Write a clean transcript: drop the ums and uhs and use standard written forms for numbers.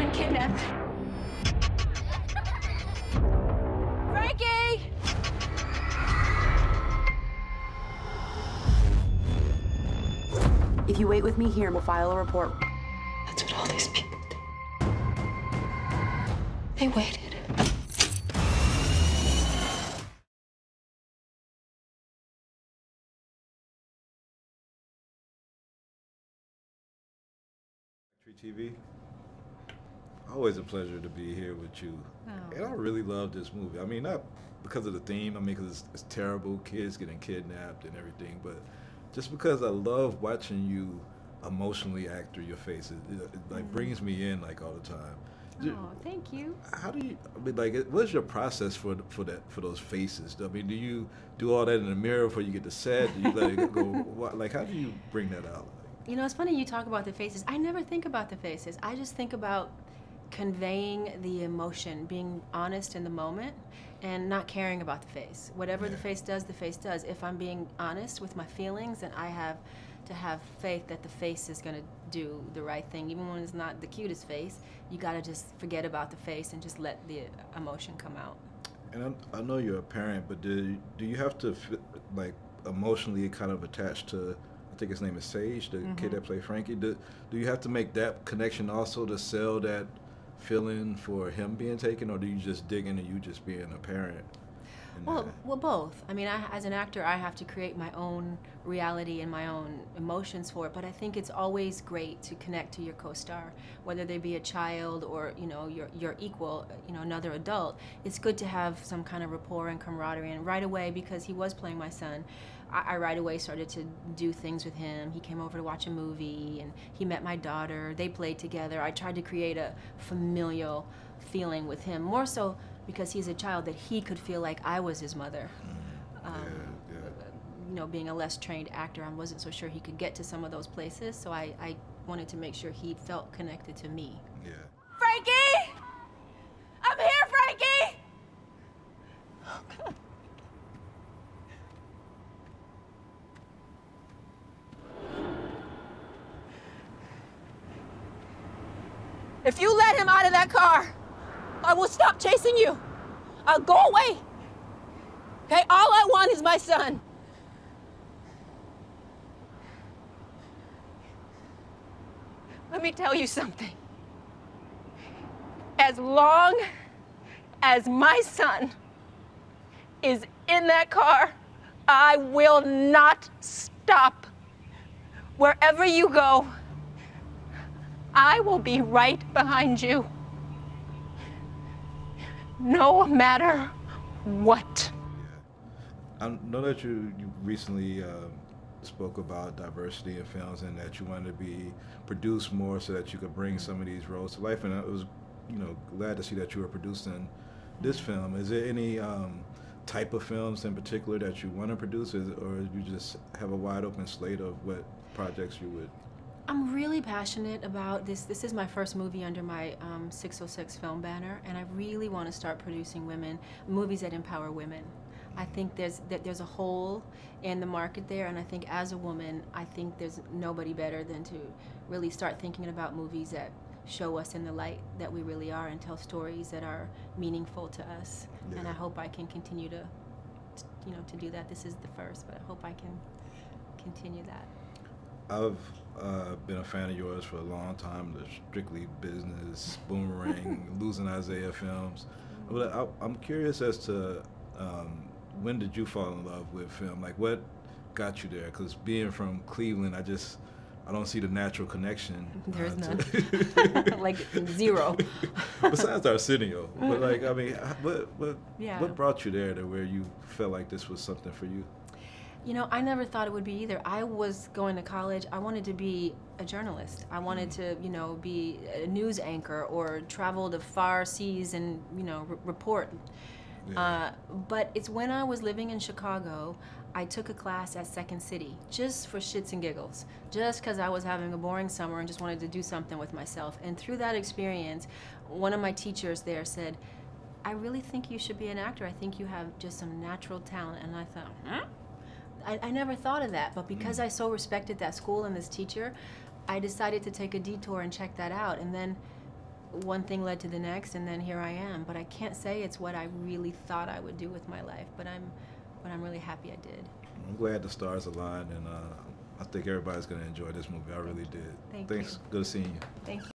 been kidnapped. Frankie! If you wait with me here, we'll file a report. That's what all these people did. They waited. TV. Always a pleasure to be here with you. Oh. And I really love this movie. I mean, not because of the theme, I mean, because it's terrible, kids getting kidnapped and everything, but just because I love watching you emotionally act through your face. It like brings me in like all the time. Oh, thank you. How do you, I mean, like, what's your process for those faces? I mean, do you do all that in the mirror before you get to set? Do you let it go? Like, how do you bring that out? You know, it's funny you talk about the faces. I never think about the faces. I just think about conveying the emotion, being honest in the moment, and not caring about the face. Whatever the face does, the face does. If I'm being honest with my feelings, then I have to have faith that the face is going to do the right thing. Even when it's not the cutest face, you got to just forget about the face and just let the emotion come out. And I know you're a parent, but do you have to, like, emotionally kind of attach to, I think his name is Sage, the kid that played Frankie. Do you have to make that connection also to sell that feeling for him being taken, or do you just dig into you just being a parent? Well, both. I mean, as an actor, I have to create my own reality and my own emotions for it. But I think it's always great to connect to your co-star, whether they be a child or your equal, another adult. It's good to have some kind of rapport and camaraderie. And right away, because he was playing my son, I right away started to do things with him. He came over to watch a movie, and he met my daughter. They played together. I tried to create a familial feeling with him, more so because he's a child, that he could feel like I was his mother. Being a less trained actor, I wasn't so sure he could get to some of those places, so I wanted to make sure he felt connected to me. Yeah. Frankie! I'm here, Frankie! Oh, God. If you let him out of that car, I will stop chasing you. I'll go away. Okay, all I want is my son. Let me tell you something. As long as my son is in that car, I will not stop. Wherever you go, I will be right behind you. No matter what. Yeah. I know that you recently spoke about diversity in films and that you wanted to be produced more so that you could bring some of these roles to life. And I was, glad to see that you were producing this film. Is there any type of films in particular that you want to produce, or you just have a wide open slate of what projects you would? I'm really passionate about this. This is my first movie under my 606 film banner, and I really want to start producing movies that empower women. I think there's a hole in the market there, and I think as a woman, I think there's nobody better than to really start thinking about movies that show us in the light that we really are and tell stories that are meaningful to us. Yeah. And I hope I can continue to do that. This is the first, but I hope I can continue that. I've been a fan of yours for a long time, the Strictly Business, Boomerang, Losing Isaiah films. But I'm curious as to when did you fall in love with film? Like, what got you there? Because being from Cleveland, I don't see the natural connection. There's none. Like, zero. Besides Arsenio. But, like, I mean, what brought you there to where you felt like this was something for you? I never thought it would be either. I was going to college. I wanted to be a journalist. I wanted to, be a news anchor or travel to far seas and, report. Yeah. But it's when I was living in Chicago, I took a class at Second City just for shits and giggles, just because I was having a boring summer and just wanted to do something with myself. And through that experience, one of my teachers there said, I really think you should be an actor. I think you have just some natural talent. And I thought, huh? I never thought of that, but because I so respected that school and this teacher, I decided to take a detour and check that out. And then one thing led to the next, and then here I am. But I can't say it's what I really thought I would do with my life. But I'm really happy I did. I'm glad the stars aligned, and I think everybody's going to enjoy this movie. I really did. Thanks. Good seeing you. Thank you.